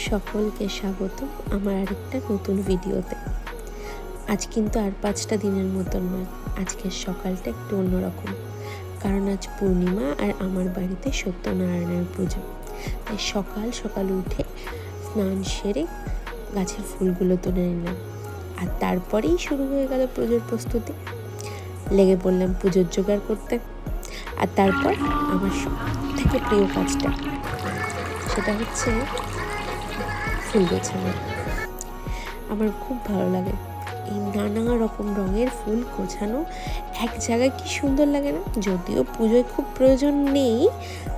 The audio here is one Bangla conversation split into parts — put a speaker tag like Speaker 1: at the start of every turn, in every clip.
Speaker 1: সকলকে স্বাগত আমার আরেকটা নতুন ভিডিওতে। আজ কিন্তু আর 5টা দিনের মতন নয়, আজকের সকালটা একটু অন্যরকম, কারণ আজ পূর্ণিমা আর আমার বাড়িতে সত্যনারায়ণের পুজো। তাই সকাল সকাল উঠে স্নান সেরে গাছের ফুলগুলো তুলে নিলাম, আর তারপরেই শুরু হয়ে গেল পুজোর প্রস্তুতি। লেগে পড়লাম পুজোর জোগাড় করতে। আর তারপর আমার সব থেকে প্রিয় কাজটা, সেটা হচ্ছে ফুল গোছানো। আমার খুব ভালো লাগে এই নানা রকম রঙের ফুল গোছানো, এক জায়গায় কি সুন্দর লাগে না। যদিও পুজোয় খুব প্রয়োজন নেই,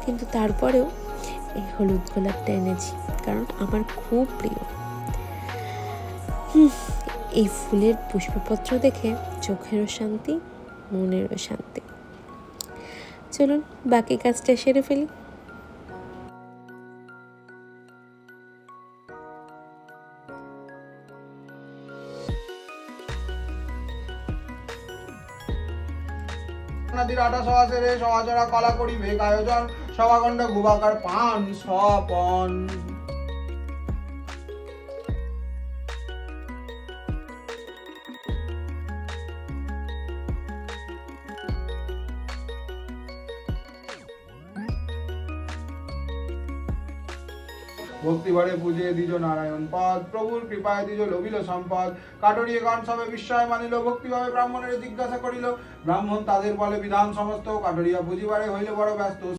Speaker 1: কিন্তু তারপরেও এই হলুদ গোলাপটা এনেছি কারণ আমার খুব প্রিয়। এই ফুলের পুষ্পপত্র দেখে চোখেরও শান্তি, মনেরও শান্তি। চলুন বাকি কাজটা সেরে ফেলি।
Speaker 2: নদীর আটা সভা সেরে সমাচরা কলা করিবে আয়োজন সভাখণ্ড গুবাকার পান স্বপন। ভক্তিভরে পূজে দ্বিজ নারায়ণ পদ, প্রভুর কৃপায় দ্বিজ লভিল সম্পদ। কাটরিয়ে গণ সবে বিস্ময় মানিল, ভক্তিভাবে ব্রাহ্মণের জিজ্ঞাসা করিল। ব্রাহ্মণ তাদের বলে বিধান সমস্ত, কাটরিয়া বুঝিবারে হইল বড় ব্যস্ত।